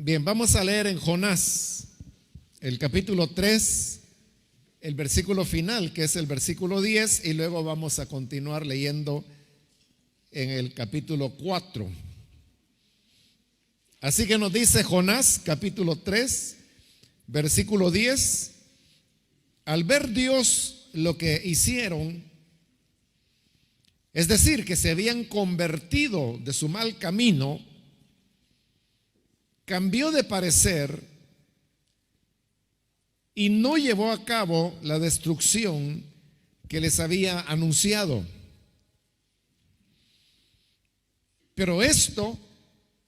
Bien, vamos a leer en Jonás, el capítulo 3, el versículo final, que es el versículo 10, y luego vamos a continuar leyendo en el capítulo 4. Así que nos dice Jonás, capítulo 3, versículo 10: al ver Dios lo que hicieron, es decir, que se habían convertido de su mal camino, cambió de parecer y no llevó a cabo la destrucción que les había anunciado. Pero esto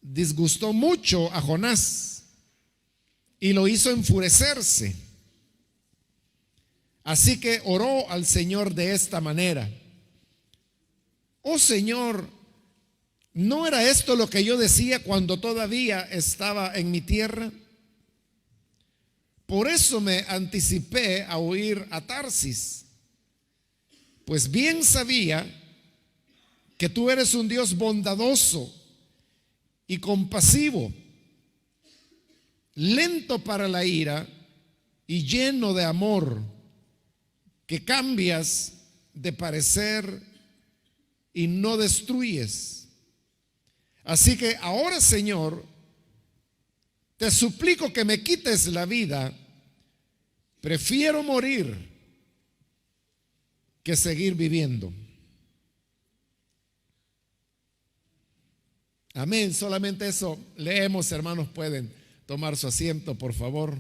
disgustó mucho a Jonás y lo hizo enfurecerse. Así que oró al Señor de esta manera: oh Señor, ¿no era esto lo que yo decía cuando todavía estaba en mi tierra? Por eso me anticipé a huir a Tarsis, pues bien sabía que tú eres un Dios bondadoso y compasivo, lento para la ira y lleno de amor, que cambias de parecer y no destruyes. Así que ahora, Señor, te suplico que me quites la vida. Prefiero morir que seguir viviendo. Amén. Solamente eso leemos, hermanos. Pueden tomar su asiento, por favor.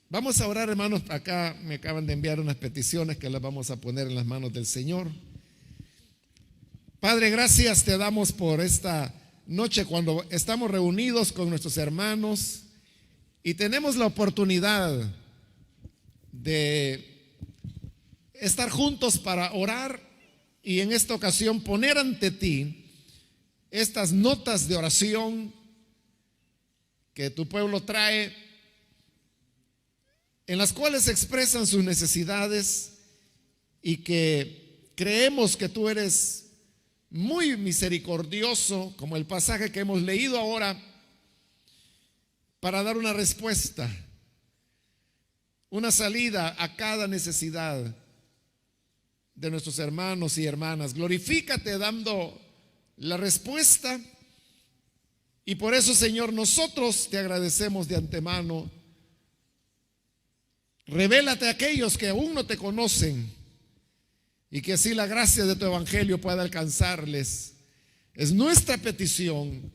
Vamos a orar, hermanos. Acá me acaban de enviar unas peticiones que las vamos a poner en las manos del Señor. Padre, gracias te damos por esta noche cuando estamos reunidos con nuestros hermanos y tenemos la oportunidad de estar juntos para orar y en esta ocasión poner ante ti estas notas de oración que tu pueblo trae, en las cuales se expresan sus necesidades y que creemos que tú eres muy misericordioso, como el pasaje que hemos leído ahora, para dar una respuesta, una salida a cada necesidad de nuestros hermanos y hermanas. Glorifícate dando la respuesta, y por eso, Señor, nosotros te agradecemos de antemano. Revélate a aquellos que aún no te conocen y que así la gracia de tu evangelio pueda alcanzarles. Es nuestra petición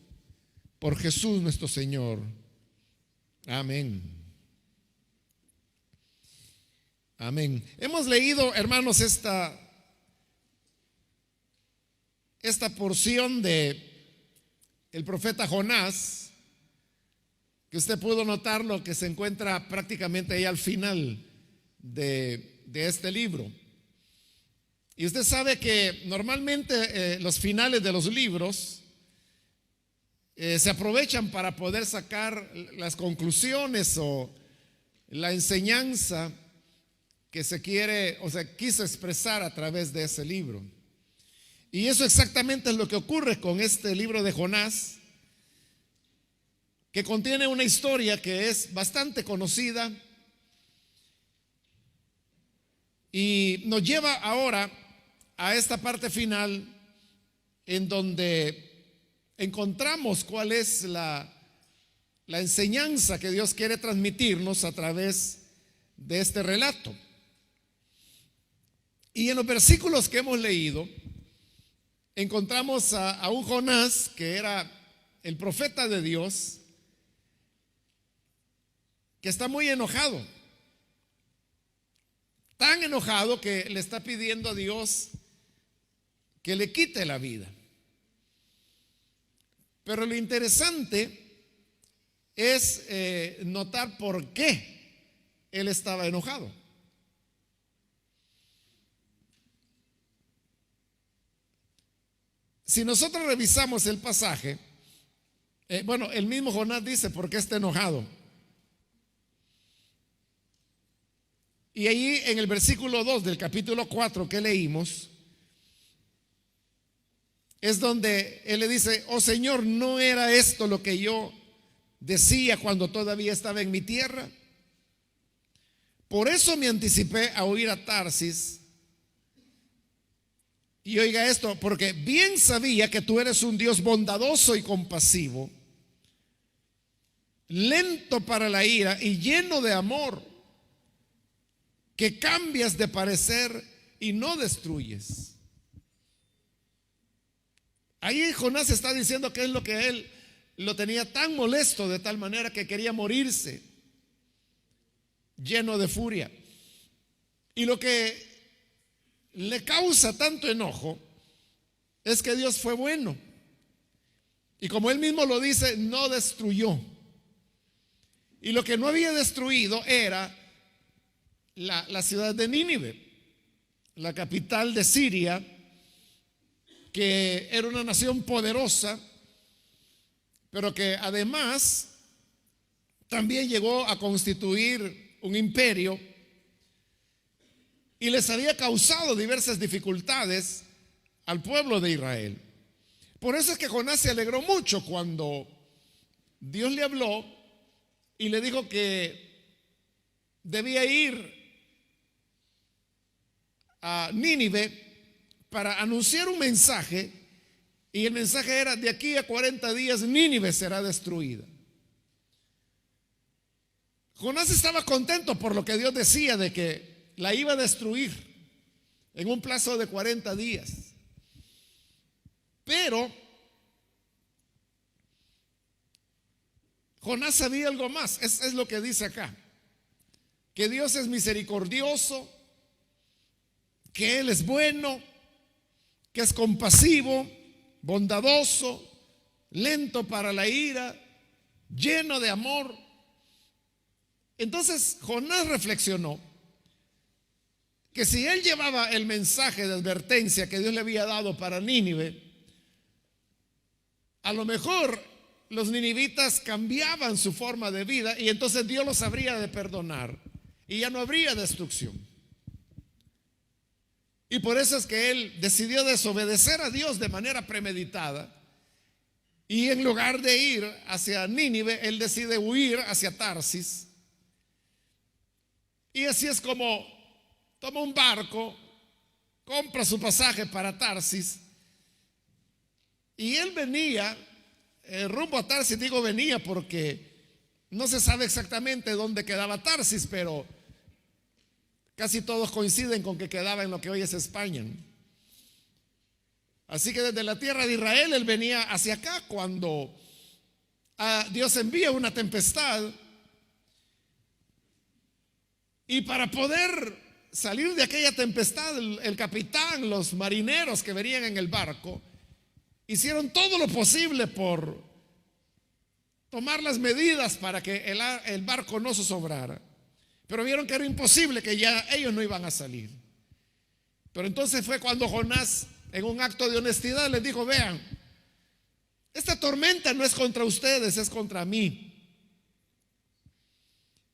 por Jesús nuestro Señor. Amén. Amén. Hemos leído, hermanos, esta porción de el profeta Jonás, que usted pudo notar lo que se encuentra prácticamente ahí al final de este libro. Y usted sabe que normalmente los finales de los libros se aprovechan para poder sacar las conclusiones o la enseñanza que se quiere o se quiso expresar a través de ese libro. Y eso exactamente es lo que ocurre con este libro de Jonás, que contiene una historia que es bastante conocida y nos lleva ahora a esta parte final en donde encontramos cuál es la enseñanza que Dios quiere transmitirnos a través de este relato. Y en los versículos que hemos leído encontramos a un Jonás que era el profeta de Dios, que está muy enojado, tan enojado que le está pidiendo a Dios que le quite la vida. Pero lo interesante es notar por qué él estaba enojado. Si nosotros revisamos el pasaje, el mismo Jonás dice por qué está enojado. Y ahí en el versículo 2 del capítulo 4 que leímos, es donde él le dice: oh Señor, ¿no era esto lo que yo decía cuando todavía estaba en mi tierra? Por eso me anticipé a huir a Tarsis. Y oiga esto, porque bien sabía que tú eres un Dios bondadoso y compasivo, lento para la ira y lleno de amor, que cambias de parecer y no destruyes. Ahí Jonás está diciendo que es lo que él lo tenía tan molesto, de tal manera que quería morirse, lleno de furia. Y lo que le causa tanto enojo es que Dios fue bueno. Y como él mismo lo dice, no destruyó. Y lo que no había destruido era la ciudad de Nínive, la capital de Siria, que era una nación poderosa, pero que además también llegó a constituir un imperio y les había causado diversas dificultades al pueblo de Israel. Por eso es que Jonás se alegró mucho cuando Dios le habló y le dijo que debía ir a Nínive para anunciar un mensaje, y el mensaje era: de aquí a 40 días Nínive será destruida. Jonás estaba contento por lo que Dios decía de que la iba a destruir en un plazo de 40 días. Pero Jonás sabía algo más. Es lo que dice acá: que Dios es misericordioso, que Él es bueno, que es compasivo, bondadoso, lento para la ira, lleno de amor. Entonces Jonás reflexionó que si él llevaba el mensaje de advertencia que Dios le había dado para Nínive, a lo mejor los ninivitas cambiaban su forma de vida y entonces Dios los habría de perdonar y ya no habría destrucción. Y por eso es que él decidió desobedecer a Dios de manera premeditada, y en lugar de ir hacia Nínive, él decide huir hacia Tarsis. Y así es como toma un barco, compra su pasaje para Tarsis, y él venía rumbo a Tarsis. Digo venía porque no se sabe exactamente dónde quedaba Tarsis, pero casi todos coinciden con que quedaba en lo que hoy es España. Así que desde la tierra de Israel él venía hacia acá cuando Dios envía una tempestad, y para poder salir de aquella tempestad, el capitán, los marineros que venían en el barco, hicieron todo lo posible por tomar las medidas para que el barco no zozobrara. Pero vieron que era imposible, que ya ellos no iban a salir. Pero entonces fue cuando Jonás, en un acto de honestidad, les dijo: vean, esta tormenta no es contra ustedes, es contra mí.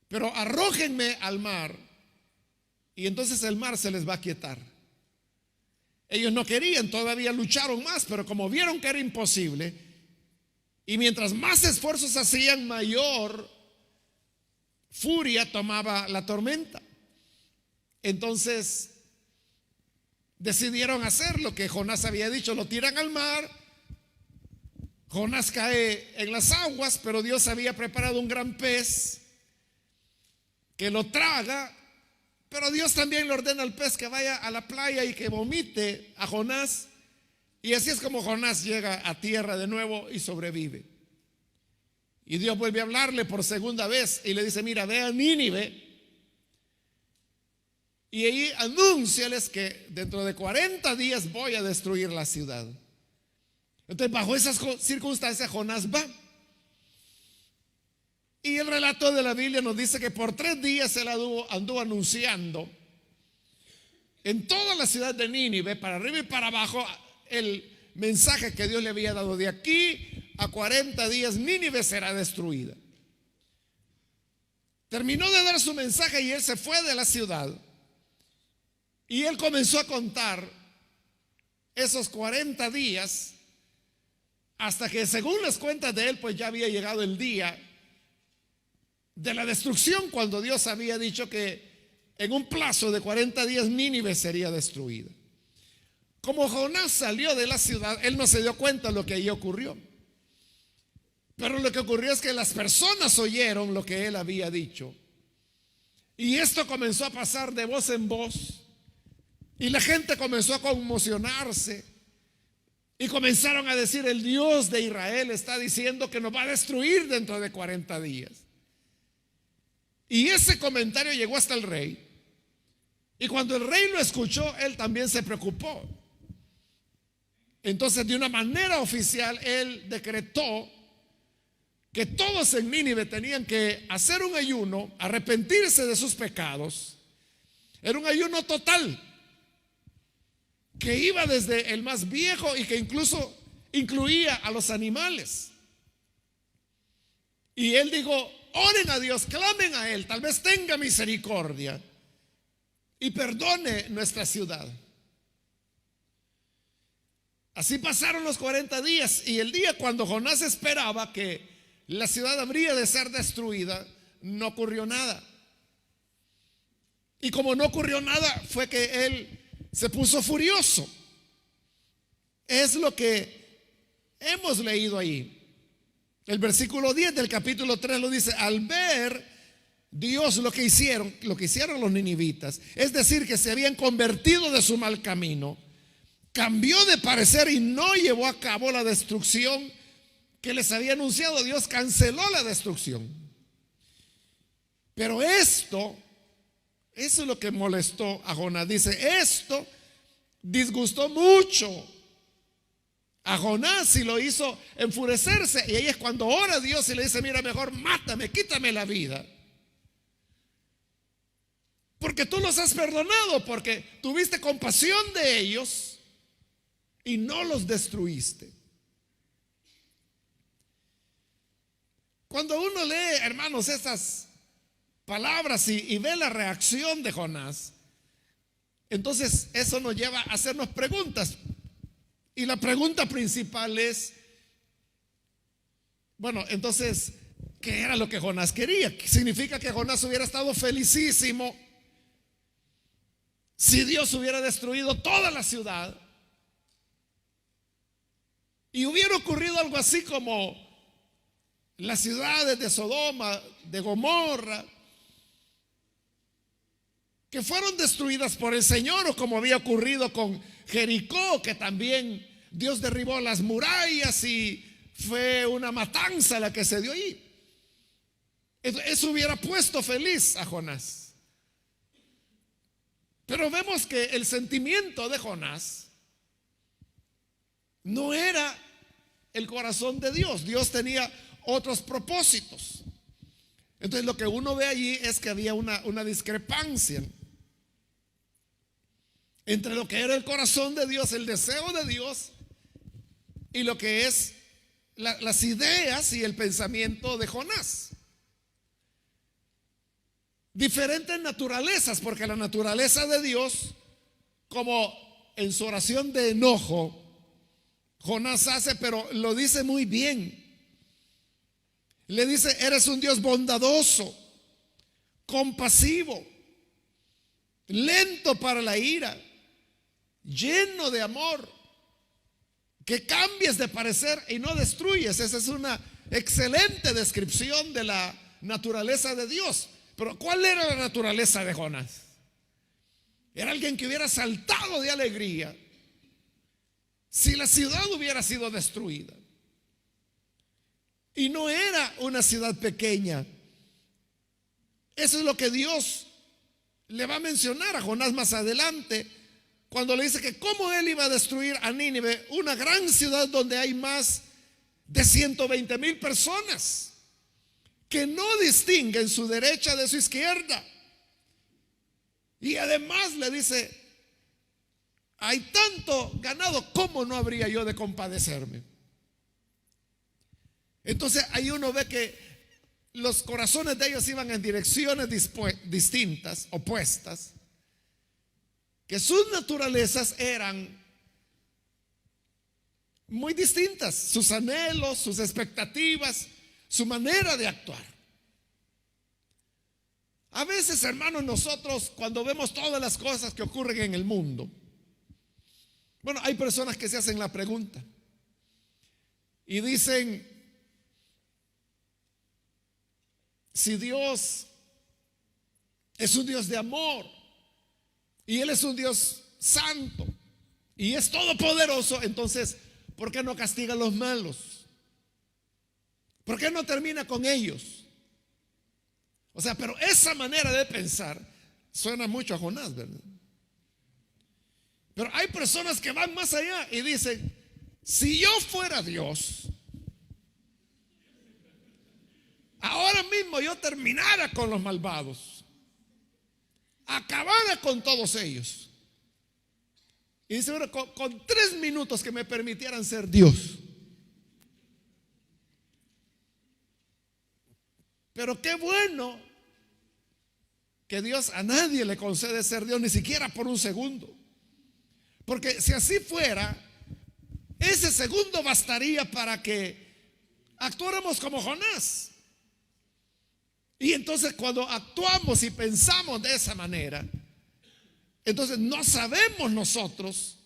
Pero arrójenme al mar y entonces el mar se les va a aquietar. Ellos no querían, todavía lucharon más, pero como vieron que era imposible, y mientras más esfuerzos hacían, mayor furia tomaba la tormenta. Entonces decidieron hacer lo que Jonás había dicho: lo tiran al mar. Jonás cae en las aguas, pero Dios había preparado un gran pez que lo traga. Pero Dios también le ordena al pez que vaya a la playa y que vomite a Jonás. Y así es como Jonás llega a tierra de nuevo y sobrevive. Y Dios vuelve a hablarle por segunda vez y le dice: mira, ve a Nínive y ahí anúnciales que dentro de 40 días voy a destruir la ciudad. Entonces, bajo esas circunstancias, Jonás va. Y el relato de la Biblia nos dice que por 3 días él anduvo anunciando en toda la ciudad de Nínive, para arriba y para abajo, el mensaje que Dios le había dado: de aquí a 40 días Nínive será destruida. Terminó de dar su mensaje y él se fue de la ciudad. Y él comenzó a contar esos 40 días hasta que, según las cuentas de él, pues ya había llegado el día de la destrucción, cuando Dios había dicho que en un plazo de 40 días Nínive sería destruida. Como Jonás salió de la ciudad, él no se dio cuenta de lo que ahí ocurrió. Pero lo que ocurrió es que las personas oyeron lo que él había dicho. Y esto comenzó a pasar de voz en voz. Y la gente comenzó a conmocionarse. Y comenzaron a decir: el Dios de Israel está diciendo que nos va a destruir dentro de 40 días. Y ese comentario llegó hasta el rey. Y cuando el rey lo escuchó, él también se preocupó. Entonces, de una manera oficial, él decretó que todos en Nínive tenían que hacer un ayuno, arrepentirse de sus pecados. Era un ayuno total, que iba desde el más viejo y que incluso incluía a los animales. Y él dijo: oren a Dios, clamen a Él, tal vez tenga misericordia y perdone nuestra ciudad. Así pasaron los 40 días, y el día cuando Jonás esperaba que la ciudad habría de ser destruida, no ocurrió nada. Y como no ocurrió nada, fue que él se puso furioso. Es lo que hemos leído ahí. El versículo 10 del capítulo 3 lo dice: al ver Dios lo que hicieron los ninivitas, es decir, que se habían convertido de su mal camino, cambió de parecer y no llevó a cabo la destrucción que les había anunciado. Dios canceló la destrucción. Pero eso es lo que molestó a Jonás. Dice: esto disgustó mucho a Jonás y lo hizo enfurecerse. Y ahí es cuando ora a Dios y le dice: mira, mejor mátame, quítame la vida, porque tú los has perdonado, porque tuviste compasión de ellos y no los destruiste. Cuando uno lee, hermanos, estas palabras y ve la reacción de Jonás, entonces eso nos lleva a hacernos preguntas. Y la pregunta principal es: bueno, entonces, ¿qué era lo que Jonás quería? ¿Significa que Jonás hubiera estado felicísimo si Dios hubiera destruido toda la ciudad y hubiera ocurrido algo así como las ciudades de Sodoma, de Gomorra, que fueron destruidas por el Señor, o como había ocurrido con Jericó, que también Dios derribó las murallas y fue una matanza la que se dio ahí? Eso hubiera puesto feliz a Jonás. Pero vemos que el sentimiento de Jonás no era el corazón de Dios. Dios tenía otros propósitos. Entonces lo que uno ve allí es que había una discrepancia entre lo que era el corazón de Dios, el deseo de Dios, y lo que es las ideas y el pensamiento de Jonás. Diferentes naturalezas, porque la naturaleza de Dios, como en su oración de enojo Jonás hace, pero lo dice muy bien. Le dice: eres un Dios bondadoso, compasivo, lento para la ira, lleno de amor, que cambies de parecer y no destruyes. Esa es una excelente descripción de la naturaleza de Dios. Pero ¿cuál era la naturaleza de Jonás? Era alguien que hubiera saltado de alegría si la ciudad hubiera sido destruida. Y no era una ciudad pequeña. Eso es lo que Dios le va a mencionar a Jonás más adelante, cuando le dice que cómo él iba a destruir a Nínive, una gran ciudad donde hay más de 120,000 personas que no distinguen su derecha de su izquierda. Y además le dice: hay tanto ganado, ¿cómo no habría yo de compadecerme? Entonces ahí uno ve que los corazones de ellos iban en direcciones distintas, opuestas, que sus naturalezas eran muy distintas, sus anhelos, sus expectativas, su manera de actuar. A veces, hermanos, nosotros cuando vemos todas las cosas que ocurren en el mundo, bueno, hay personas que se hacen la pregunta y dicen: si Dios es un Dios de amor y Él es un Dios santo y es todopoderoso, entonces ¿por qué no castiga a los malos? ¿Por qué no termina con ellos? O sea, pero esa manera de pensar suena mucho a Jonás, ¿verdad? Pero hay personas que van más allá y dicen: si yo fuera Dios, ahora mismo yo terminara con los malvados, acabara con todos ellos. Y dice: bueno, con 3 minutos que me permitieran ser Dios. Pero qué bueno que Dios a nadie le concede ser Dios, ni siquiera por un segundo. Porque si así fuera, ese segundo bastaría para que actuáramos como Jonás. Y entonces cuando actuamos y pensamos de esa manera, entonces no sabemos nosotros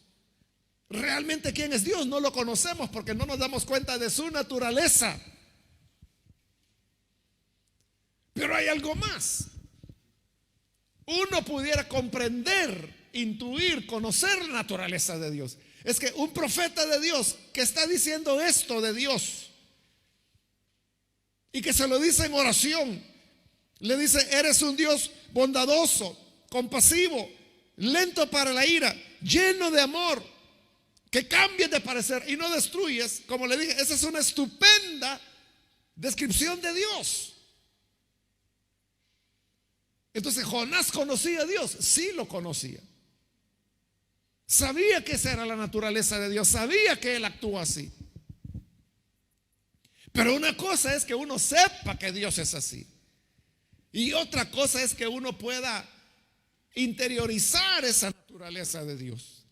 realmente quién es Dios. No lo conocemos porque no nos damos cuenta de su naturaleza. Pero hay algo más. Uno pudiera comprender, intuir, conocer la naturaleza de Dios. Es que un profeta de Dios que está diciendo esto de Dios y que se lo dice en oración, le dice: eres un Dios bondadoso, compasivo, lento para la ira, lleno de amor, que cambies de parecer y no destruyes. Como le dije, esa es una estupenda descripción de Dios. Entonces, ¿Jonás conocía a Dios? Sí, lo conocía. Sabía que esa era la naturaleza de Dios, sabía que Él actúa así. Pero una cosa es que uno sepa que Dios es así, y otra cosa es que uno pueda interiorizar esa naturaleza de Dios.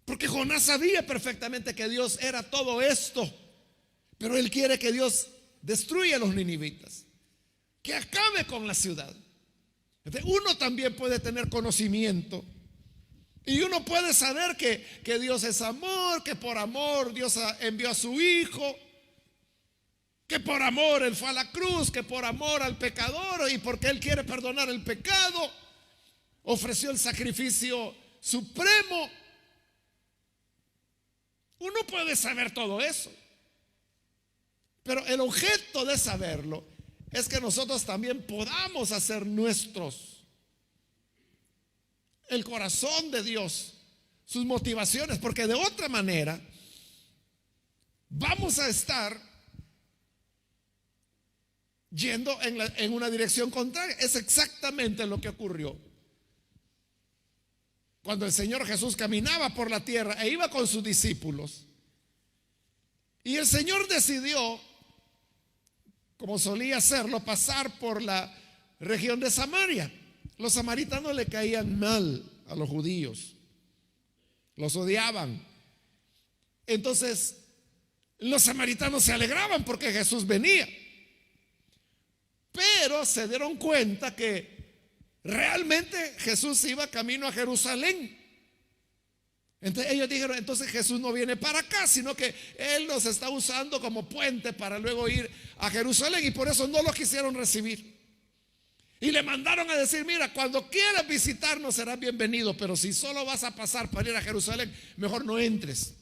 Porque Jonás sabía perfectamente que Dios era todo esto, pero él quiere que Dios destruya a los ninivitas, que acabe con la ciudad. Entonces, uno también puede tener conocimiento y uno puede saber que Dios es amor, que por amor Dios envió a su Hijo, que por amor Él fue a la cruz, que por amor al pecador y porque Él quiere perdonar el pecado, ofreció el sacrificio supremo. Uno puede saber todo eso, pero el objeto de saberlo es que nosotros también podamos hacer nuestros el corazón de Dios, sus motivaciones, porque de otra manera vamos a estar yendo en una dirección contraria. Es exactamente lo que ocurrió cuando el Señor Jesús caminaba por la tierra e iba con sus discípulos, y el Señor decidió, como solía hacerlo, pasar por la región de Samaria. Los samaritanos le caían mal a los judíos, los odiaban. Entonces los samaritanos se alegraban porque Jesús venía, pero se dieron cuenta que realmente Jesús iba camino a Jerusalén. Entonces ellos dijeron: entonces Jesús no viene para acá, sino que Él nos está usando como puente para luego ir a Jerusalén, y por eso no lo quisieron recibir. Y le mandaron a decir: mira, cuando quieras visitarnos serás bienvenido, pero si solo vas a pasar para ir a Jerusalén, mejor no entres.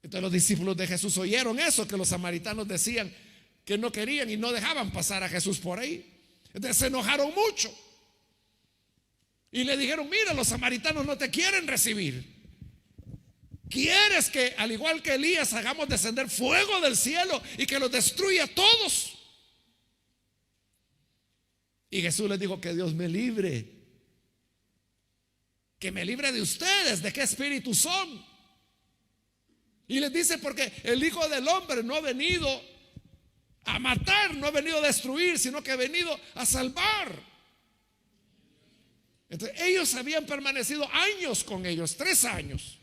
Entonces los discípulos de Jesús oyeron eso, que los samaritanos decían que no querían y no dejaban pasar a Jesús por ahí. Entonces se enojaron mucho y le dijeron: mira, los samaritanos no te quieren recibir. ¿Quieres que, al igual que Elías, hagamos descender fuego del cielo y que los destruya a todos? Y Jesús les dijo: que Dios me libre, que me libre de ustedes. ¿De qué espíritu son? Y les dice: porque el Hijo del Hombre no ha venido a matar, no ha venido a destruir, sino que ha venido a salvar. Entonces, ellos habían permanecido años con ellos, 3 años,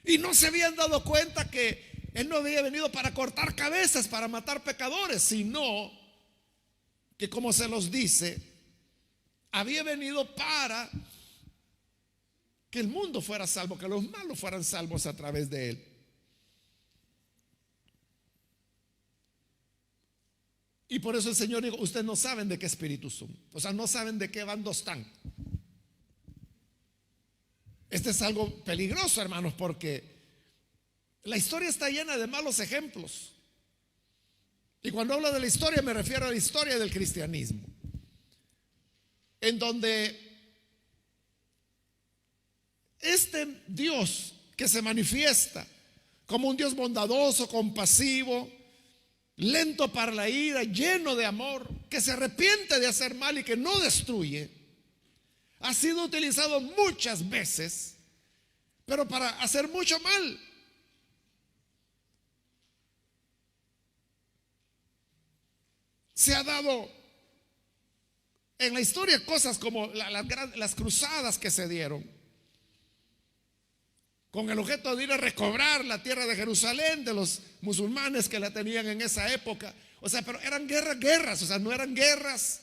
y no se habían dado cuenta que Él no había venido para cortar cabezas, para matar pecadores, sino que, como se los dice, había venido para que el mundo fuera salvo, que los malos fueran salvos a través de Él. Y por eso el Señor dijo: ustedes no saben de qué espíritu son, o sea, no saben de qué bando están. Este es algo peligroso, hermanos, porque la historia está llena de malos ejemplos. Y cuando hablo de la historia me refiero a la historia del cristianismo, en donde este Dios que se manifiesta como un Dios bondadoso, compasivo, lento para la ira, lleno de amor, que se arrepiente de hacer mal y que no destruye, ha sido utilizado muchas veces, pero para hacer mucho mal. Se ha dado en la historia cosas como las cruzadas que se dieron, con el objeto de ir a recobrar la tierra de Jerusalén de los musulmanes que la tenían en esa época. O sea, pero eran guerras, o sea, no eran guerras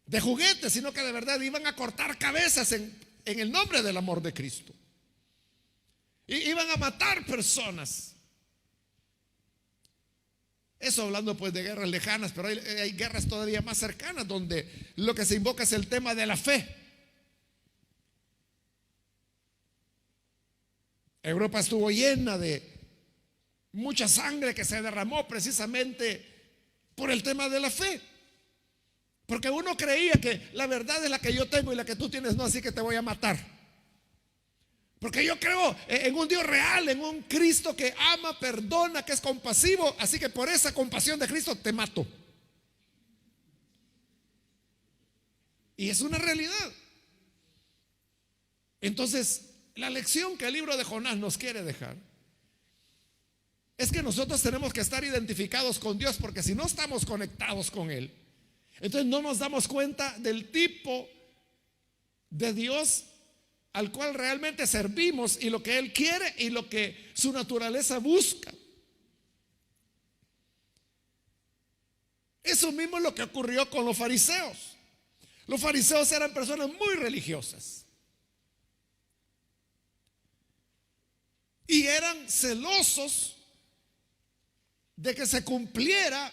de juguetes, sino que de verdad iban a cortar cabezas en el nombre del amor de Cristo. Y iban a matar personas. Eso hablando pues de guerras lejanas, pero hay guerras todavía más cercanas, donde lo que se invoca es el tema de la fe. Europa estuvo llena de mucha sangre que se derramó precisamente por el tema de la fe, porque uno creía que la verdad es la que yo tengo y la que tú tienes no, así que te voy a matar, porque yo creo en un Dios real, en un Cristo que ama, perdona, que es compasivo, así que por esa compasión de Cristo te mato. Y es una realidad. Entonces, la lección que el libro de Jonás nos quiere dejar es que nosotros tenemos que estar identificados con Dios, porque si no estamos conectados con Él, entonces no nos damos cuenta del tipo de Dios al cual realmente servimos y lo que Él quiere y lo que su naturaleza busca. Eso mismo es lo que ocurrió con los fariseos. Los fariseos eran personas muy religiosas y eran celosos de que se cumpliera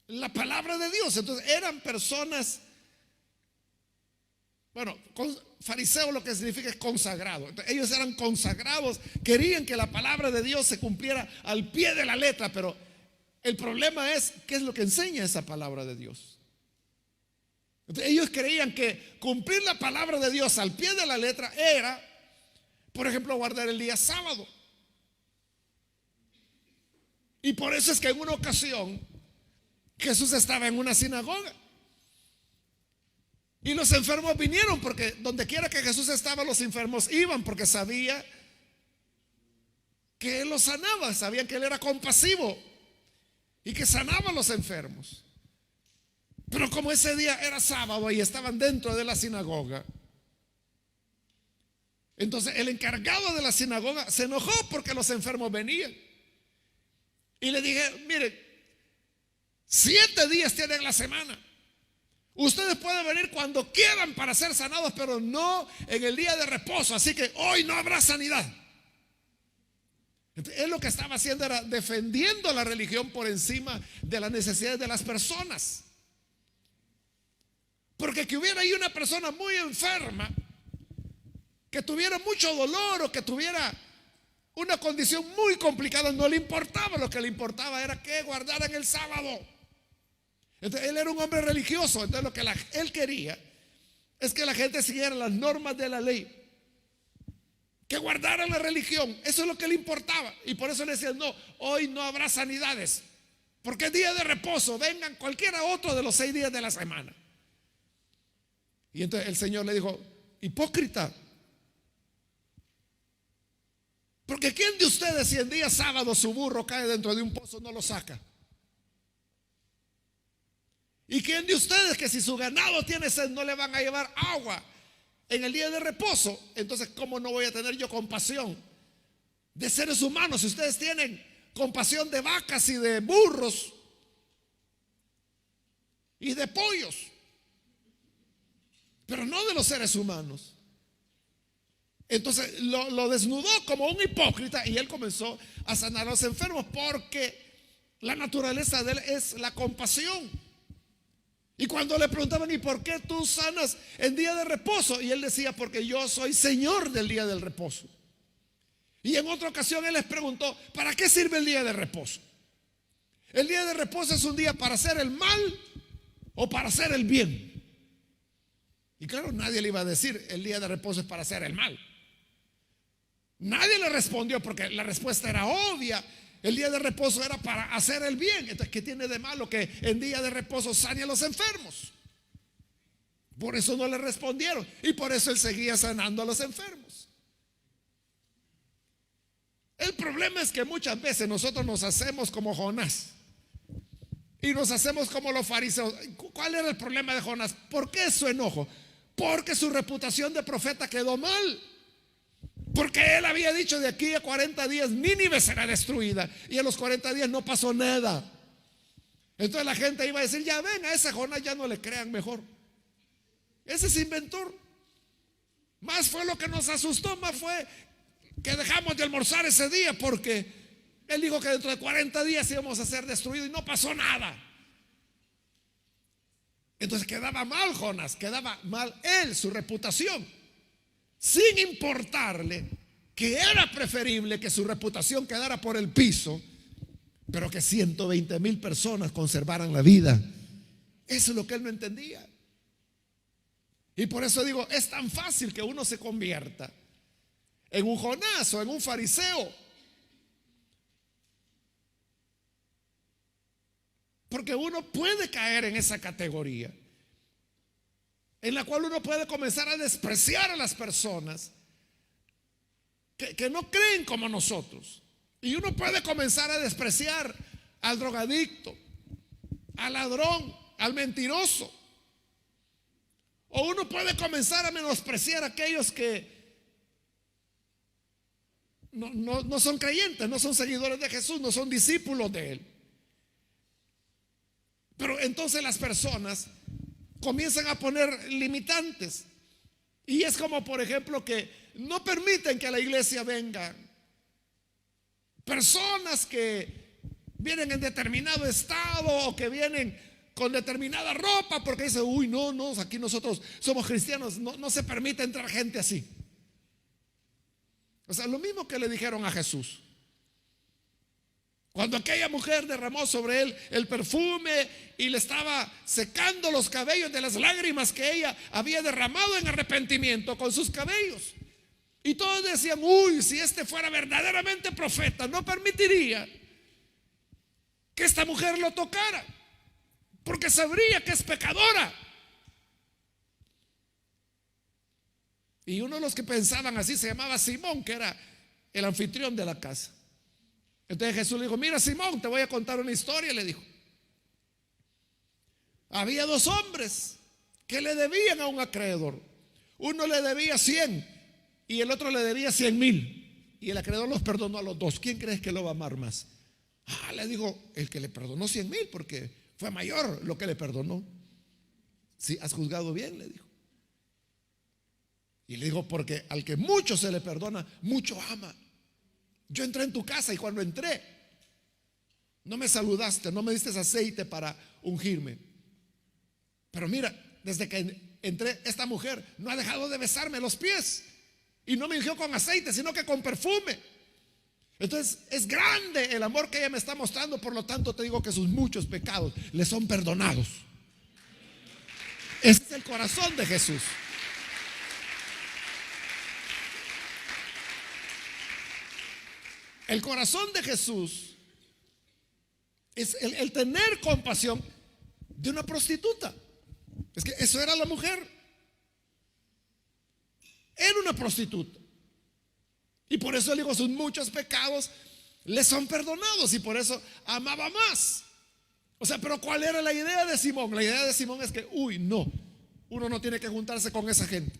la palabra de Dios. Entonces eran personas, bueno, fariseo lo que significa es consagrado. Entonces, ellos eran consagrados, querían que la palabra de Dios se cumpliera al pie de la letra, pero el problema es qué es lo que enseña esa palabra de Dios. Entonces, ellos creían que cumplir la palabra de Dios al pie de la letra era, por ejemplo, guardar el día sábado. Y por eso es que en una ocasión Jesús estaba en una sinagoga y los enfermos vinieron, porque donde quiera que Jesús estaba, los enfermos iban, porque sabía que Él los sanaba, sabían que Él era compasivo y que sanaba a los enfermos. Pero como ese día era sábado y estaban dentro de la sinagoga, entonces el encargado de la sinagoga se enojó porque los enfermos venían. Y le dije: mire, 7 días tienen la semana. Ustedes pueden venir cuando quieran para ser sanados, pero no en el día de reposo. Así que hoy no habrá sanidad. Entonces, él lo que estaba haciendo era defendiendo la religión por encima de las necesidades de las personas. Porque que hubiera ahí una persona muy enferma, que tuviera mucho dolor o que tuviera una condición muy complicada, no le importaba. Lo que le importaba era que guardaran el sábado. Entonces, él era un hombre religioso. Entonces lo que él quería es que la gente siguiera las normas de la ley, que guardaran la religión. Eso es lo que le importaba. Y por eso le decían: no, hoy no habrá sanidades, porque es día de reposo, vengan cualquiera otro de los 6 días de la semana. Y entonces el Señor le dijo: hipócrita, Porque ¿quién de ustedes si en día sábado su burro cae dentro de un pozo no lo saca? ¿Y quién de ustedes que si su ganado tiene sed no le van a llevar agua en el día de reposo? Entonces, ¿cómo no voy a tener yo compasión de seres humanos si ustedes tienen compasión de vacas y de burros y de pollos, pero no de los seres humanos? Entonces lo desnudó como un hipócrita y él comenzó a sanar a los enfermos, porque la naturaleza de él es la compasión. Y cuando le preguntaban, ¿y por qué tú sanas en día de reposo? Y él decía, porque yo soy Señor del día del reposo. Y en otra ocasión él les preguntó, ¿para qué sirve el día de reposo? ¿El día de reposo es un día para hacer el mal o para hacer el bien? Y claro, nadie le iba a decir, el día de reposo es para hacer el mal. Nadie le respondió porque la respuesta era obvia. El día de reposo era para hacer el bien. Entonces, ¿qué tiene de malo que en día de reposo sane a los enfermos? Por eso no le respondieron. Y por eso él seguía sanando a los enfermos. El problema es que muchas veces nosotros nos hacemos como Jonás y nos hacemos como los fariseos. ¿Cuál era el problema de Jonás? ¿Por qué su enojo? Porque su reputación de profeta quedó mal. Porque él había dicho, de aquí a 40 días Nínive será destruida, y en los 40 días no pasó nada. Entonces la gente iba a decir, ya ven, a ese Jonás ya no le crean, mejor ese es inventor. Más fue lo que nos asustó, más fue que dejamos de almorzar ese día, porque él dijo que dentro de 40 días íbamos a ser destruidos y no pasó nada. Entonces quedaba mal Jonás, quedaba mal él, su reputación, sin importarle que era preferible que su reputación quedara por el piso, pero que 120,000 personas conservaran la vida. Eso es lo que él no entendía. Y por eso digo, es tan fácil que uno se convierta en un Jonás o en un fariseo, porque uno puede caer en esa categoría en la cual uno puede comenzar a despreciar a las personas que no creen como nosotros. Y uno puede comenzar a despreciar al drogadicto, al ladrón, al mentiroso. O uno puede comenzar a menospreciar a aquellos que no son creyentes, no son seguidores de Jesús, no son discípulos de Él. Pero entonces las personas comienzan a poner limitantes. Y es como, por ejemplo, que no permiten que a la iglesia vengan personas que vienen en determinado estado o que vienen con determinada ropa, porque dicen, uy, no, aquí nosotros somos cristianos, no se permite entrar gente así. O sea, lo mismo que le dijeron a Jesús. Cuando aquella mujer derramó sobre él el perfume y le estaba secando los cabellos de las lágrimas que ella había derramado en arrepentimiento con sus cabellos. Y todos decían, uy, si este fuera verdaderamente profeta, no permitiría que esta mujer lo tocara, porque sabría que es pecadora. Y uno de los que pensaban así se llamaba Simón, que era el anfitrión de la casa. Entonces Jesús le dijo, mira Simón, te voy a contar una historia, le dijo. Había dos hombres que le debían a un acreedor. Uno le debía 100 y el otro le debía 100,000. Y el acreedor los perdonó a los dos. ¿Quién crees que lo va a amar más? Le dijo, el que le perdonó 100,000, porque fue mayor lo que le perdonó. Sí, has juzgado bien, le dijo. Y le dijo, porque al que mucho se le perdona, mucho ama. Yo entré en tu casa y cuando entré no me saludaste, no me diste aceite para ungirme. Pero mira, desde que entré, esta mujer no ha dejado de besarme los pies y no me ungió con aceite, sino que con perfume. Entonces es grande el amor que ella me está mostrando. Por lo tanto te digo que sus muchos pecados le son perdonados. Ese es el corazón de Jesús. El corazón de Jesús es el tener compasión de una prostituta. Es que eso era la mujer. Era una prostituta. Y por eso él dijo, sus muchos pecados le son perdonados, y por eso amaba más. O sea, pero ¿cuál era la idea de Simón? La idea de Simón es que, no, uno no tiene que juntarse con esa gente.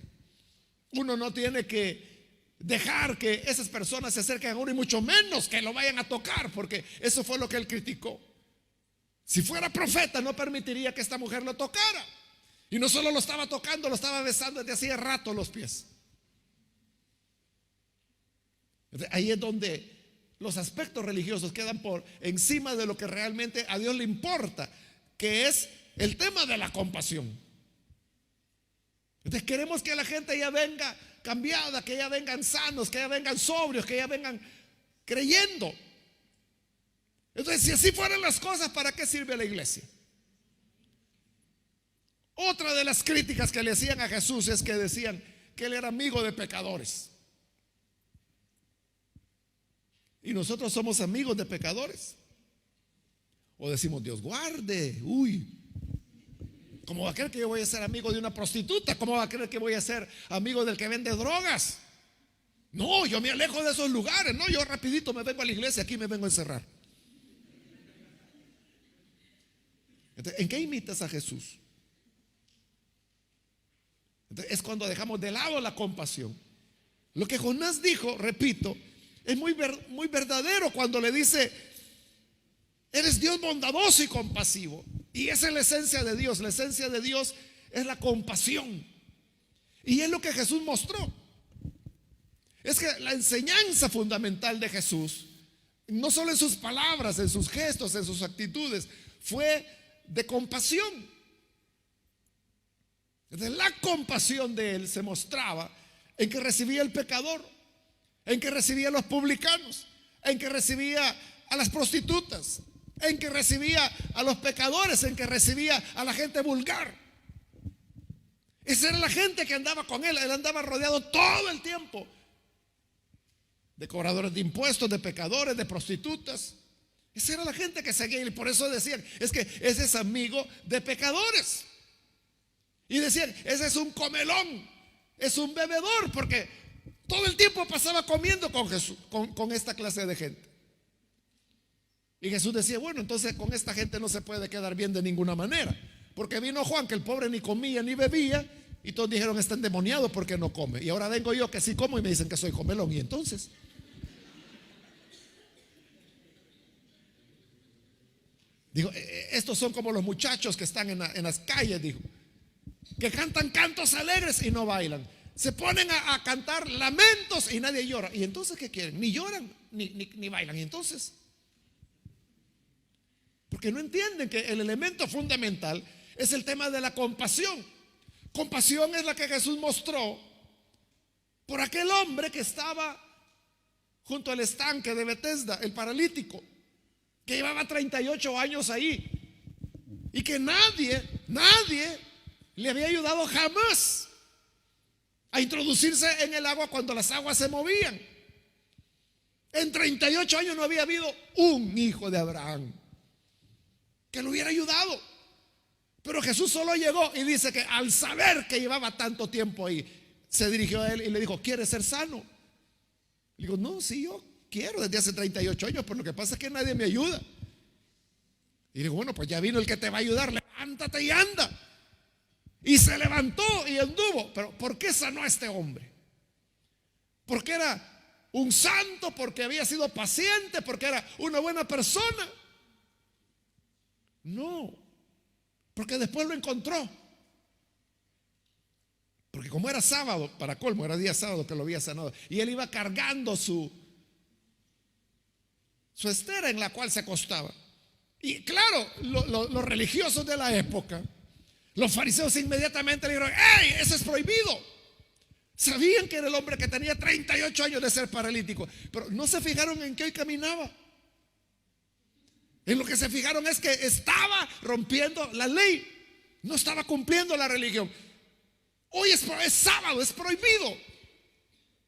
Uno no tiene que dejar que esas personas se acerquen a uno, y mucho menos que lo vayan a tocar, porque eso fue lo que él criticó. Si fuera profeta, no permitiría que esta mujer lo tocara. Y no solo lo estaba tocando, lo estaba besando desde hacía rato los pies. Ahí es donde los aspectos religiosos quedan por encima de lo que realmente a Dios le importa, que es el tema de la compasión. Entonces queremos que la gente ya venga cambiada, que ya vengan sanos, que ya vengan sobrios, que ya vengan creyendo. Entonces, si así fueran las cosas, ¿para qué sirve la iglesia? Otra de las críticas que le hacían a Jesús es que decían que él era amigo de pecadores. ¿Y nosotros somos amigos de pecadores? O decimos, Dios guarde, ¿cómo va a creer que yo voy a ser amigo de una prostituta? ¿Cómo va a creer que voy a ser amigo del que vende drogas? No, yo me alejo de esos lugares. No, yo rapidito me vengo a la iglesia, aquí me vengo a encerrar. Entonces, ¿en qué imitas a Jesús? Entonces, es cuando dejamos de lado la compasión. Lo que Jonás dijo, repito, es muy verdadero cuando le dice, eres Dios bondadoso y compasivo. Y esa es la esencia de Dios. La esencia de Dios es la compasión. Y es lo que Jesús mostró. Es que la enseñanza fundamental de Jesús, no solo en sus palabras, en sus gestos, en sus actitudes, fue de compasión. Entonces, la compasión de él se mostraba en que recibía el pecador, en que recibía a los publicanos, en que recibía a las prostitutas, en que recibía a los pecadores, en que recibía a la gente vulgar. Esa era la gente que andaba con él. Él andaba rodeado todo el tiempo de cobradores de impuestos, de pecadores, de prostitutas. Esa era la gente que seguía, y por eso decían, es que ese es amigo de pecadores. Y decían, ese es un comelón, es un bebedor, porque todo el tiempo pasaba comiendo con Jesús, con esta clase de gente. Y Jesús decía, bueno, entonces con esta gente no se puede quedar bien de ninguna manera, porque vino Juan, que el pobre ni comía ni bebía, y todos dijeron, está endemoniado porque no come. Y ahora vengo yo que sí como y me dicen que soy comelón. Y entonces, dijo, estos son como los muchachos que están en las calles, dijo, que cantan cantos alegres y no bailan. Se ponen a cantar lamentos y nadie llora. ¿Y entonces qué quieren? Ni lloran ni bailan. ¿Y entonces? Porque no entienden que el elemento fundamental es el tema de la compasión. Compasión es la que Jesús mostró por aquel hombre que estaba junto al estanque de Betesda, el paralítico, que llevaba 38 años ahí, y que nadie le había ayudado jamás a introducirse en el agua cuando las aguas se movían. En 38 años no había habido un hijo de Abraham que lo hubiera ayudado. Pero Jesús solo llegó y dice que al saber que llevaba tanto tiempo ahí, se dirigió a él y le dijo, ¿quieres ser sano? Le digo, no, sí, yo quiero desde hace 38 años, pero lo que pasa es que nadie me ayuda. Y le digo, bueno, pues ya vino el que te va a ayudar, levántate y anda. Y se levantó y anduvo. Pero ¿por qué sanó a este hombre? Porque era un santo, porque había sido paciente, porque era una buena persona. No, porque después lo encontró. Porque como era sábado, para colmo, era día sábado que lo había sanado, y él iba cargando su estera en la cual se acostaba. Y claro, los religiosos de la época, los fariseos, inmediatamente le dijeron, ¡ey, eso es prohibido! Sabían que era el hombre que tenía 38 años de ser paralítico, pero no se fijaron en que hoy caminaba. En lo que se fijaron es que estaba rompiendo la ley, no estaba cumpliendo la religión. Hoy es sábado, es prohibido.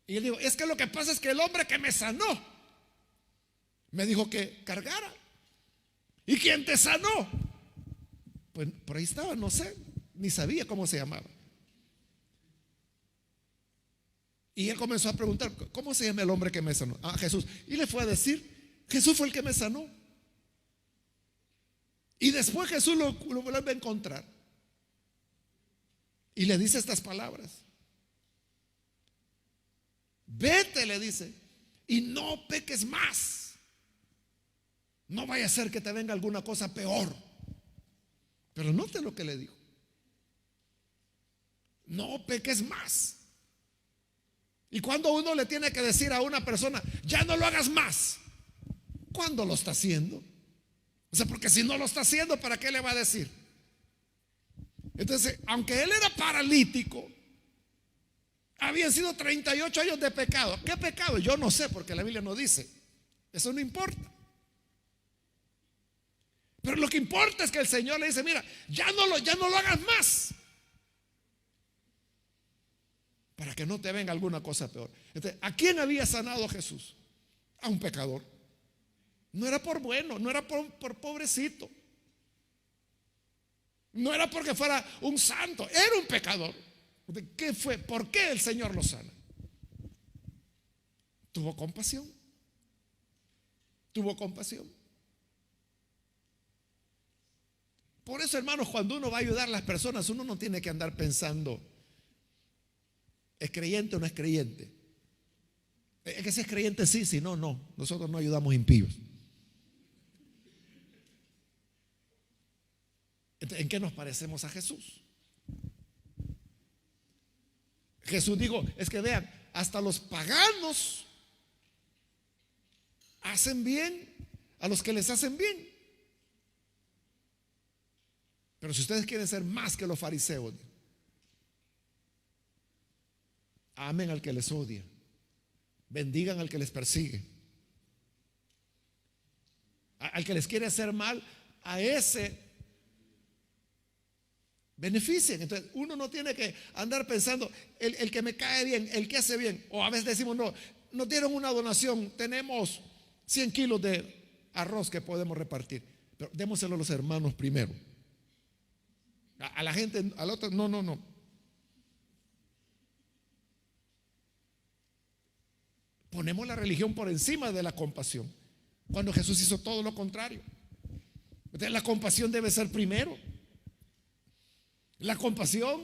Y él dijo, es que lo que pasa es que el hombre que me sanó me dijo que cargara. ¿Y quién te sanó? Pues por ahí estaba, no sé, ni sabía cómo se llamaba. Y él comenzó a preguntar: ¿cómo se llama el hombre que me sanó? Ah, Jesús. Y le fue a decir: Jesús fue el que me sanó. Y después Jesús lo vuelve a encontrar y le dice estas palabras: vete, le dice, y no peques más. No vaya a ser que te venga alguna cosa peor. Pero note lo que le dijo: no peques más. Y cuando uno le tiene que decir a una persona: ya no lo hagas más, ¿cuándo lo está haciendo? O sea, porque si no lo está haciendo, ¿para qué le va a decir? Entonces, aunque él era paralítico, habían sido 38 años de pecado. ¿Qué pecado? Yo no sé, porque la Biblia no dice. Eso no importa. Pero lo que importa es que el Señor le dice: mira, ya no lo hagas más, para que no te venga alguna cosa peor. Entonces, ¿a quién había sanado Jesús? A un pecador. No era por bueno, no era por pobrecito, no era porque fuera un santo, era un pecador. ¿Qué fue? ¿Por qué el Señor lo sana? Tuvo compasión. Tuvo compasión. Por eso, hermanos, cuando uno va a ayudar a las personas, uno no tiene que andar pensando: ¿es creyente o no es creyente? Es que si es creyente, sí, si no, no. Nosotros no ayudamos impíos. ¿En qué nos parecemos a Jesús? Jesús dijo: es que vean, hasta los paganos hacen bien a los que les hacen bien. Pero si ustedes quieren ser más que los fariseos, amen al que les odia, bendigan al que les persigue, al que les quiere hacer mal, a ese beneficien. Entonces uno no tiene que andar pensando: el que me cae bien, el que hace bien. O a veces decimos: no, nos dieron una donación, tenemos 100 kilos de arroz que podemos repartir, pero démoselo a los hermanos primero. A la gente, al otro, no. Ponemos la religión por encima de la compasión, cuando Jesús hizo todo lo contrario. Entonces la compasión debe ser primero. La compasión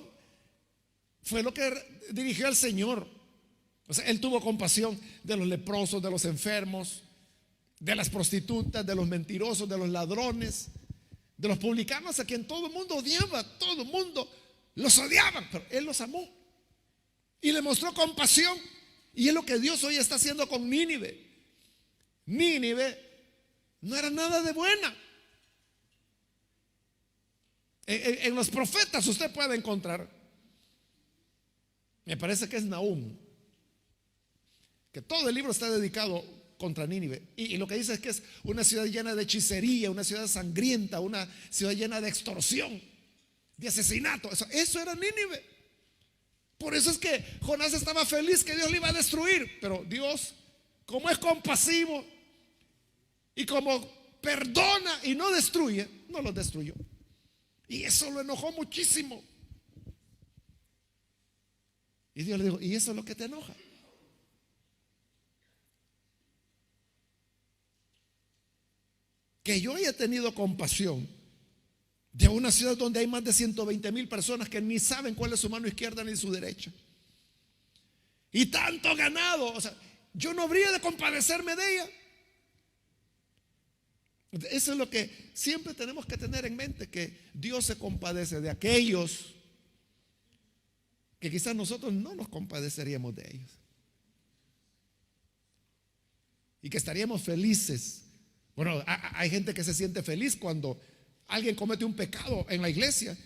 fue lo que dirigió al Señor. O sea, Él tuvo compasión de los leprosos, de los enfermos, de las prostitutas, de los mentirosos, de los ladrones, de los publicanos, a quien todo el mundo odiaba. Todo el mundo los odiaba, pero Él los amó y le mostró compasión. Y es lo que Dios hoy está haciendo con Nínive. Nínive no era nada de buena. En los profetas usted puede encontrar, me parece que es Nahum, que todo el libro está dedicado contra Nínive. Y lo que dice es que es una ciudad llena de hechicería, una ciudad sangrienta, una ciudad llena de extorsión, de asesinato. Eso era Nínive. Por eso es que Jonás estaba feliz que Dios le iba a destruir. Pero Dios, como es compasivo y como perdona y no destruye, no los destruyó. Y eso lo enojó muchísimo. Y Dios le dijo: ¿y eso es lo que te enoja? Que yo haya tenido compasión de una ciudad donde hay más de 120,000 personas que ni saben cuál es su mano izquierda ni su derecha, y tanto ganado. O sea, yo no habría de compadecerme de ella. Eso es lo que siempre tenemos que tener en mente, que Dios se compadece de aquellos que quizás nosotros no nos compadeceríamos de ellos, y que estaríamos felices. Bueno, hay gente que se siente feliz cuando alguien comete un pecado en la iglesia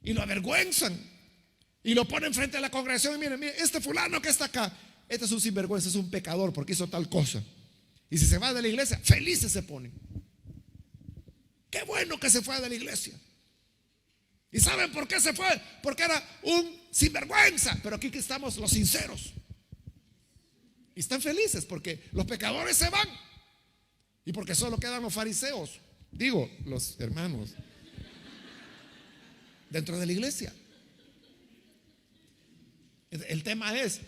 y lo avergüenzan y lo ponen frente a la congregación. Y miren, este fulano que está acá, este es un sinvergüenza, es un pecador porque hizo tal cosa. Y si se va de la iglesia, felices se ponen. Qué bueno que se fue de la iglesia. ¿Y saben por qué se fue? Porque era un sinvergüenza. Pero aquí que estamos los sinceros, y están felices porque los pecadores se van y porque solo quedan los fariseos, digo, los hermanos dentro de la iglesia. El tema es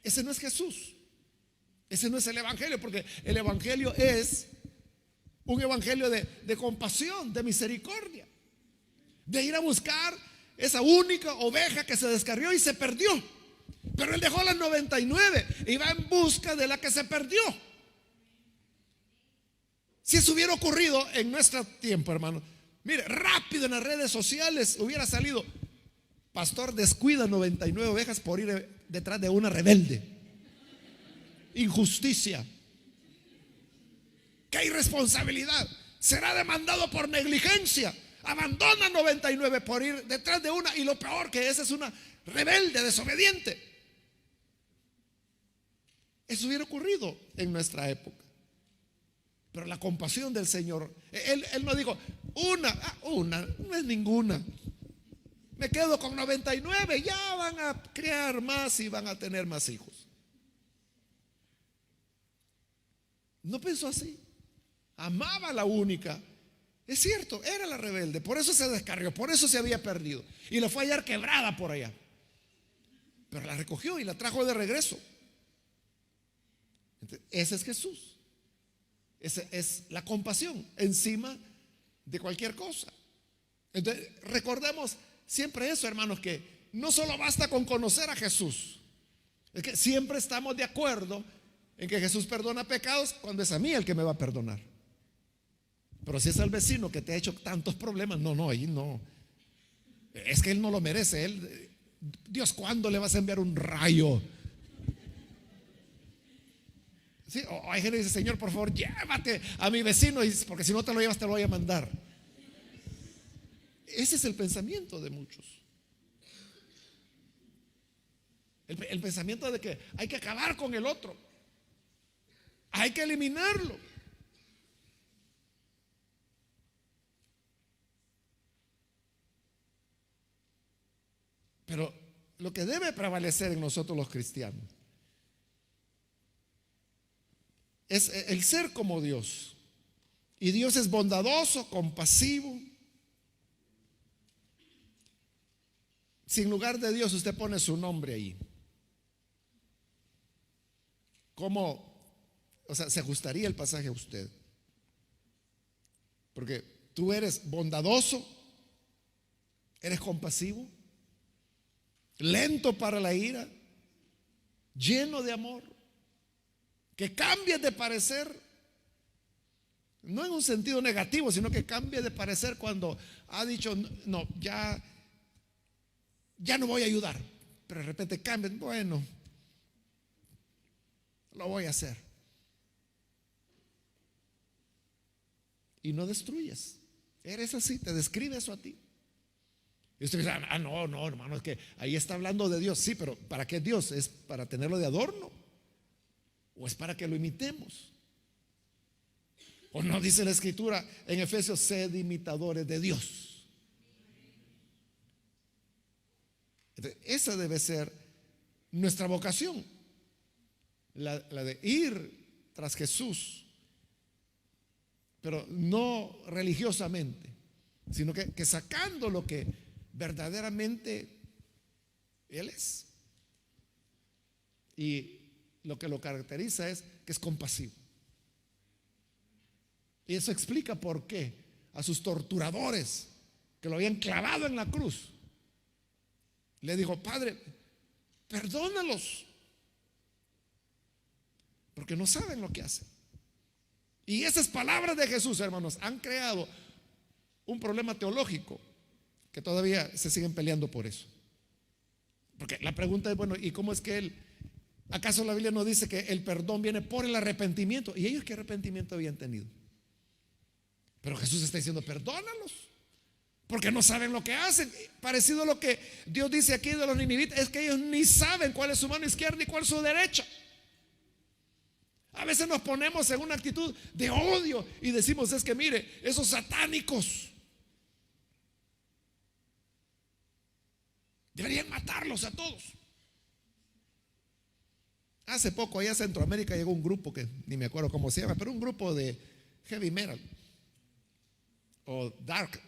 ese no es Jesús. Ese no es el evangelio, porque el evangelio es un evangelio de compasión, de misericordia, de ir a buscar esa única oveja que se descarrió y se perdió. Pero él dejó las 99 y va en busca de la que se perdió. Si eso hubiera ocurrido en nuestro tiempo, hermano, mire, rápido en las redes sociales hubiera salido: pastor descuida 99 ovejas por ir detrás de una rebelde. Injusticia. ¡Qué irresponsabilidad! Será demandado por negligencia. Abandona 99 por ir detrás de una, y lo peor que esa es una rebelde, desobediente. Eso hubiera ocurrido en nuestra época. Pero la compasión del Señor, Él no dijo una, no es ninguna. Me quedo con 99, ya van a crear más y van a tener más hijos. No pensó así. Amaba a la única. Es cierto, era la rebelde, por eso se descarrió, por eso se había perdido y la fue a hallar quebrada por allá. Pero la recogió y la trajo de regreso. Entonces, ese es Jesús. Esa es la compasión encima de cualquier cosa. Entonces, recordemos siempre eso, hermanos, que no solo basta con conocer a Jesús. Es que siempre estamos de acuerdo en que Jesús perdona pecados cuando es a mí el que me va a perdonar. Pero si es al vecino que te ha hecho tantos problemas, no, ahí no. Es que él no lo merece. Dios, ¿cuándo le vas a enviar un rayo? Sí, o hay gente que dice: Señor, por favor, llévate a mi vecino, porque si no te lo llevas, te lo voy a mandar. Ese es el pensamiento de muchos. El pensamiento de que hay que acabar con el otro, hay que eliminarlo. Pero lo que debe prevalecer en nosotros los cristianos es el ser como Dios. Y Dios es bondadoso, compasivo. Si en lugar de Dios usted pone su nombre ahí, ¿cómo? O sea, se ajustaría el pasaje a usted. Porque tú eres bondadoso, eres compasivo, lento para la ira, lleno de amor, que cambies de parecer, no en un sentido negativo, sino que cambie de parecer cuando ha dicho: no, ya no voy a ayudar, pero de repente cambia: bueno, lo voy a hacer. Y no destruyes. Eres así, te describe eso a ti. Y usted dice: no, hermano, es que ahí está hablando de Dios. Sí, pero ¿para qué Dios? ¿Es para tenerlo de adorno? ¿O es para que lo imitemos? ¿O no dice la Escritura en Efesios: sed imitadores de Dios? Entonces, esa debe ser nuestra vocación, la de ir tras Jesús, pero no religiosamente, sino que sacando lo que verdaderamente Él es. Y lo que lo caracteriza es que es compasivo. Y eso explica por qué a sus torturadores, que lo habían clavado en la cruz, le dijo: Padre, perdónalos, porque no saben lo que hacen. Y esas palabras de Jesús, hermanos, han creado un problema teológico que todavía se siguen peleando por eso. Porque la pregunta es: bueno, ¿y cómo es que acaso la Biblia no dice que el perdón viene por el arrepentimiento? ¿Y ellos qué arrepentimiento habían tenido? Pero Jesús está diciendo: perdónalos, porque no saben lo que hacen. Parecido a lo que Dios dice aquí de los ninivitas, es que ellos ni saben cuál es su mano izquierda y cuál es su derecha. A veces nos ponemos en una actitud de odio y decimos: es que mire, esos satánicos deberían matarlos a todos. Hace poco allá en Centroamérica llegó un grupo que ni me acuerdo cómo se llama, pero un grupo de heavy metal o dark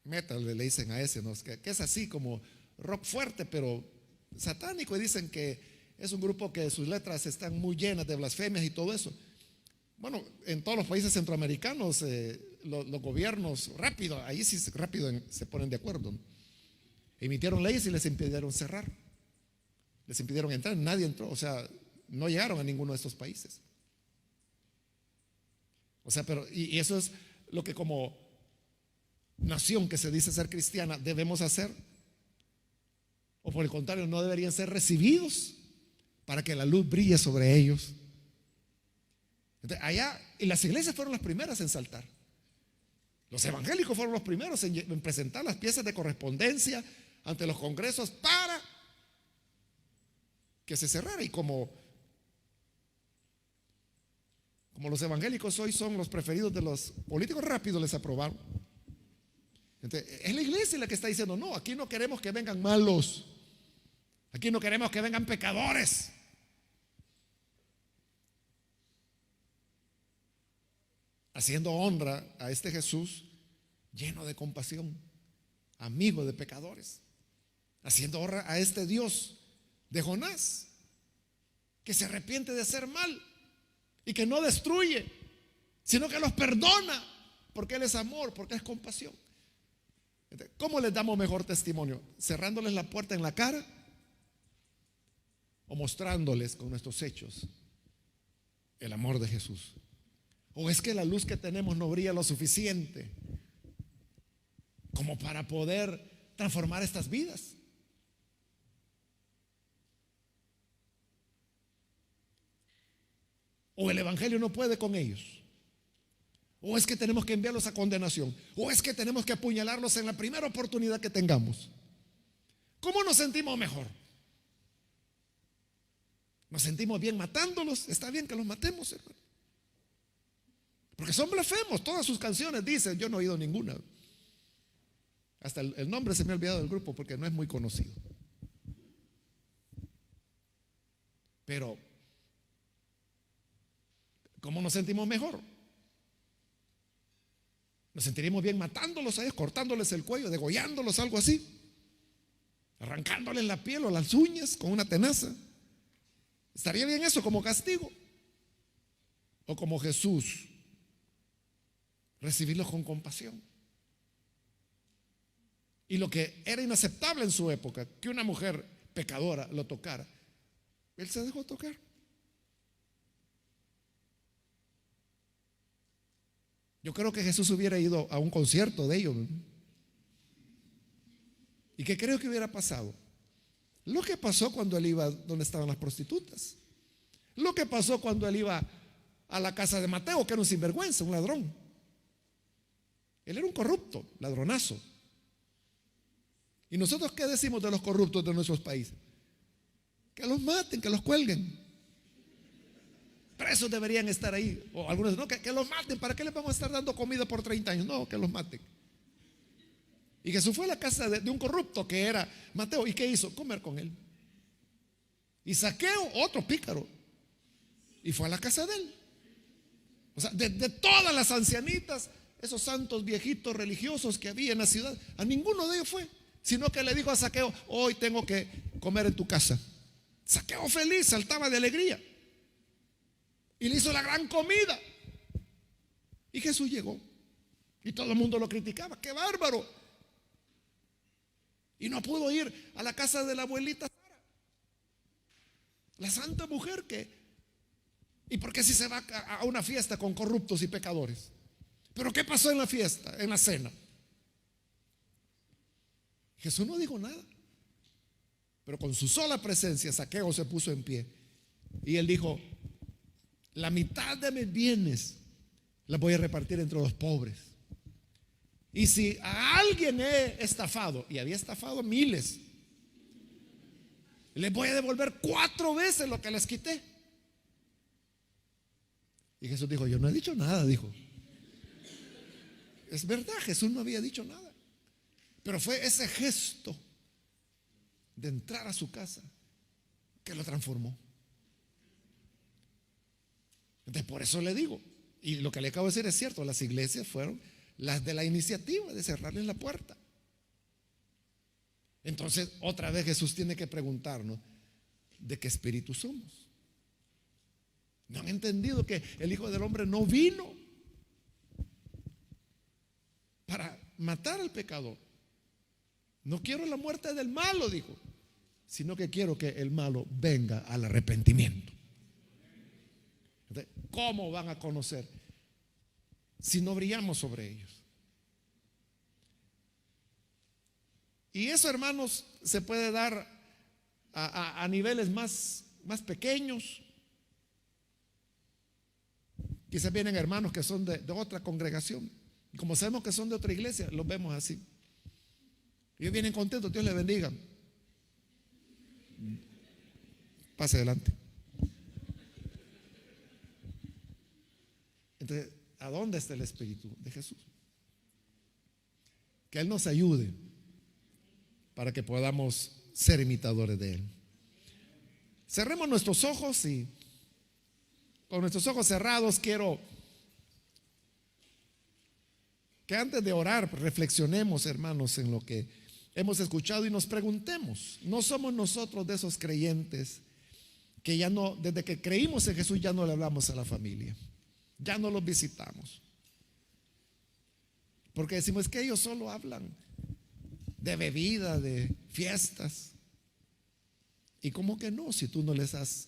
metal, le dicen a ese, ¿no? Que es así como rock fuerte pero satánico, y dicen que es un grupo que sus letras están muy llenas de blasfemias y todo eso. Bueno, en todos los países centroamericanos, los gobiernos rápido, ahí sí rápido se ponen de acuerdo. Emitieron leyes y les impidieron cerrar, les impidieron entrar, nadie entró, o sea, no llegaron a ninguno de estos países. O sea, pero y eso es lo que como nación que se dice ser cristiana debemos hacer. O por el contrario, no deberían ser recibidos para que la luz brille sobre ellos. Entonces, allá, y las iglesias fueron las primeras en saltar. Los evangélicos fueron los primeros en presentar las piezas de correspondencia ante los congresos para que se cerrara. Y como los evangélicos hoy son los preferidos de los políticos, rápido les aprobaron. Entonces, es la iglesia la que está diciendo: no, aquí no queremos que vengan malos, aquí no queremos que vengan pecadores. Haciendo honra a este Jesús lleno de compasión, amigo de pecadores. Haciendo honra a este Dios de Jonás, que se arrepiente de hacer mal y que no destruye, sino que los perdona, porque Él es amor, porque es compasión. Entonces, ¿cómo les damos mejor testimonio? ¿Cerrándoles la puerta en la cara o mostrándoles con nuestros hechos el amor de Jesús? ¿O es que la luz que tenemos no brilla lo suficiente como para poder transformar estas vidas? ¿O el evangelio no puede con ellos? ¿O es que tenemos que enviarlos a condenación? ¿O es que tenemos que apuñalarlos en la primera oportunidad que tengamos? ¿Cómo nos sentimos mejor? ¿Nos sentimos bien matándolos? Está bien que los matemos, hermano, porque son blasfemos. Todas sus canciones dicen, yo no he oído ninguna. Hasta el nombre se me ha olvidado del grupo porque no es muy conocido. Pero ¿cómo nos sentimos mejor? ¿Nos sentiríamos bien matándolos a ellos, cortándoles el cuello, degollándolos, algo así, arrancándoles la piel o las uñas con una tenaza? ¿Estaría bien eso como castigo? ¿O como Jesús, recibirlos con compasión? Y lo que era inaceptable en su época, que una mujer pecadora lo tocara, Él se dejó tocar. Yo creo que Jesús hubiera ido a un concierto de ellos. ¿Y qué creo que hubiera pasado? Lo que pasó cuando Él iba donde estaban las prostitutas. Lo que pasó cuando Él iba a la casa de Mateo, que era un sinvergüenza, un ladrón. Él era un corrupto, ladronazo. ¿Y nosotros qué decimos de los corruptos de nuestros países? Que los maten, que los cuelguen. Presos deberían estar ahí. O algunos no, que los maten. ¿Para qué les vamos a estar dando comida por 30 años? No, que los maten. Y Jesús fue a la casa de un corrupto que era Mateo. ¿Y qué hizo? Comer con él. Y Zaqueo, otro pícaro, y fue a la casa de él. O sea, de todas las ancianitas, esos santos viejitos religiosos que había en la ciudad, a ninguno de ellos fue, sino que le dijo a Zaqueo: hoy tengo que comer en tu casa. Zaqueo feliz, saltaba de alegría. Y le hizo la gran comida. Y Jesús llegó. Y todo el mundo lo criticaba. ¡Qué bárbaro! Y no pudo ir a la casa de la abuelita Sara, la santa mujer que... ¿Y por qué si se va a una fiesta con corruptos y pecadores? ¿Pero qué pasó en la fiesta, en la cena? Jesús no dijo nada. Pero con su sola presencia, Zaqueo se puso en pie. Y él dijo: la mitad de mis bienes las voy a repartir entre los pobres. Y si a alguien he estafado, y había estafado miles, les voy a devolver 4 veces lo que les quité. Y Jesús dijo: yo no he dicho nada, dijo. Es verdad, Jesús no había dicho nada. Pero fue ese gesto de entrar a su casa que lo transformó. Entonces, por eso le digo, y lo que le acabo de decir es cierto, las iglesias fueron las de la iniciativa de cerrarles la puerta. Entonces, otra vez Jesús tiene que preguntarnos: de qué espíritu somos. No han entendido que el Hijo del Hombre no vino para matar al pecador. No quiero la muerte del malo, dijo, sino que quiero que el malo venga al arrepentimiento. Entonces, ¿cómo van a conocer si no brillamos sobre ellos? Y eso, hermanos, se puede dar a niveles más pequeños. Quizás vienen hermanos que son de otra congregación, y como sabemos que son de otra iglesia, los vemos así. Ellos vienen contentos, Dios les bendiga. Pase adelante. Entonces, ¿a dónde está el Espíritu de Jesús? Que Él nos ayude para que podamos ser imitadores de Él. Cerremos nuestros ojos y con nuestros ojos cerrados quiero que antes de orar reflexionemos, hermanos, en lo que hemos escuchado y nos preguntemos. No somos nosotros de esos creyentes que ya no, desde que creímos en Jesús ya no le hablamos a la familia, ya no los visitamos, porque decimos que ellos solo hablan de bebida, de fiestas. Y cómo que no, si tú no les has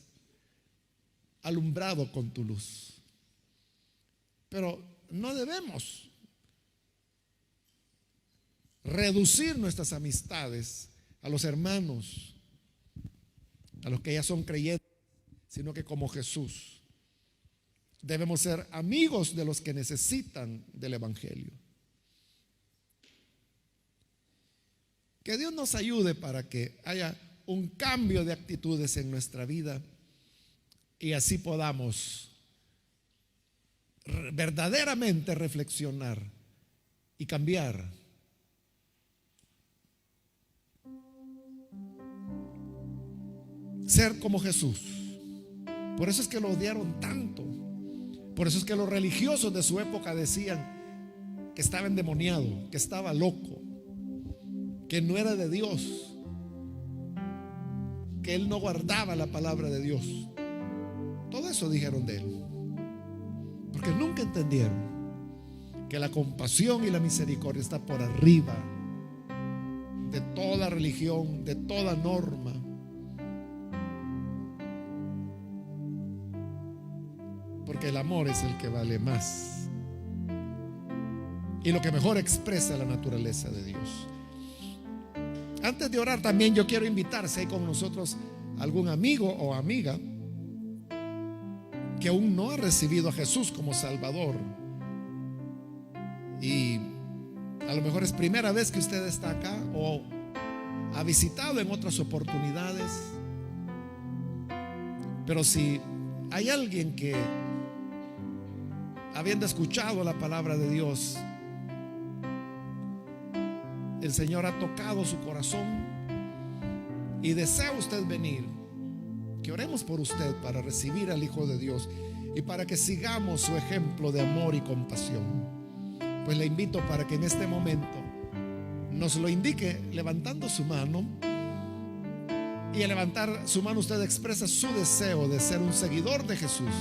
alumbrado con tu luz. Pero no debemos reducir nuestras amistades a los hermanos, a los que ya son creyentes, sino que como Jesús debemos ser amigos de los que necesitan del Evangelio. Que Dios nos ayude para que haya un cambio de actitudes en nuestra vida y así podamos verdaderamente reflexionar y cambiar. Ser como Jesús. Por eso es que lo odiaron tanto. Por eso es que los religiosos de su época decían que estaba endemoniado, que estaba loco, que no era de Dios, que él no guardaba la palabra de Dios. Todo eso dijeron de él, porque nunca entendieron que la compasión y la misericordia está por arriba de toda religión, de toda norma. Porque el amor es el que vale más y lo que mejor expresa la naturaleza de Dios. Antes de orar también yo quiero invitar, si hay con nosotros algún amigo o amiga que aún no ha recibido a Jesús como Salvador, y a lo mejor es primera vez que usted está acá o ha visitado en otras oportunidades, pero si hay alguien que, habiendo escuchado la palabra de Dios, el Señor ha tocado su corazón y desea usted venir, que oremos por usted para recibir al Hijo de Dios y para que sigamos su ejemplo de amor y compasión, pues le invito para que en este momento nos lo indique levantando su mano. Y al levantar su mano usted expresa su deseo de ser un seguidor de Jesús,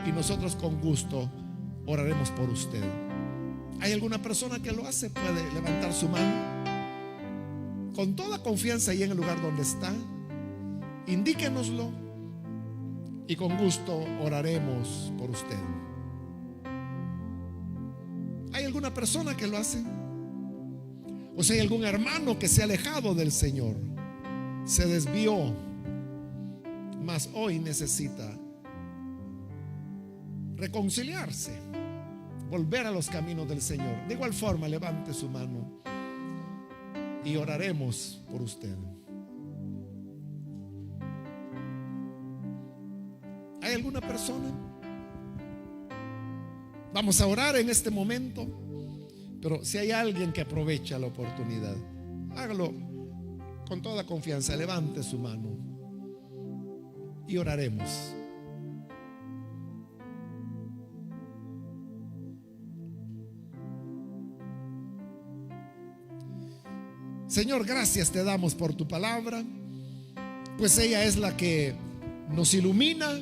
y nosotros con gusto oraremos por usted. ¿Hay alguna persona que lo hace? Puede levantar su mano con toda confianza ahí en el lugar donde está. Indíquenoslo y con gusto oraremos por usted. ¿Hay alguna persona que lo hace? O sea, hay algún hermano que se ha alejado del Señor, se desvió, mas hoy necesita reconciliarse, volver a los caminos del Señor. De igual forma, levante su mano y oraremos por usted. ¿Hay alguna persona? Vamos a orar en este momento, pero si hay alguien que aprovecha la oportunidad, hágalo con toda confianza. Levante su mano y oraremos. Señor, gracias te damos por tu palabra. pues ella es la que nos ilumina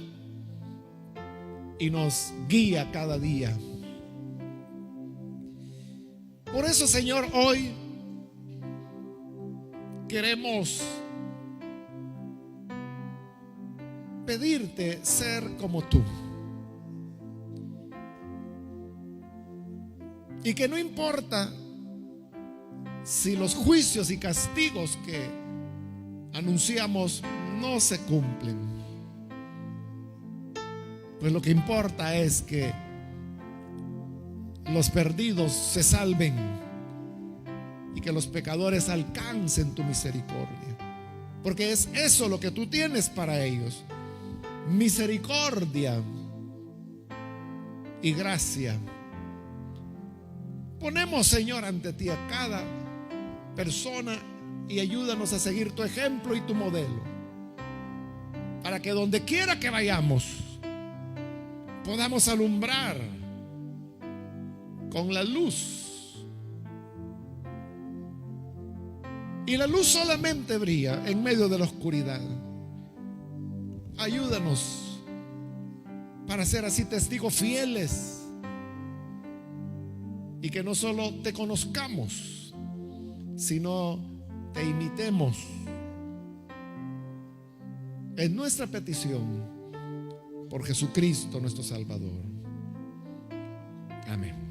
y nos guía cada día. Por eso, Señor, hoy queremos pedirte ser como tú. Y que no importa si los juicios y castigos que anunciamos no se cumplen, pues lo que importa es que los perdidos se salven y que los pecadores alcancen tu misericordia, porque es eso lo que tú tienes para ellos: misericordia y gracia. Ponemos, Señor, ante ti a cada persona y ayúdanos a seguir tu ejemplo y tu modelo, para que donde quiera que vayamos podamos alumbrar con la luz. Y la luz solamente brilla en medio de la oscuridad. Ayúdanos para ser así testigos fieles, y que no solo te conozcamos, sino te imitemos. Es nuestra petición por Jesucristo nuestro Salvador. Amén.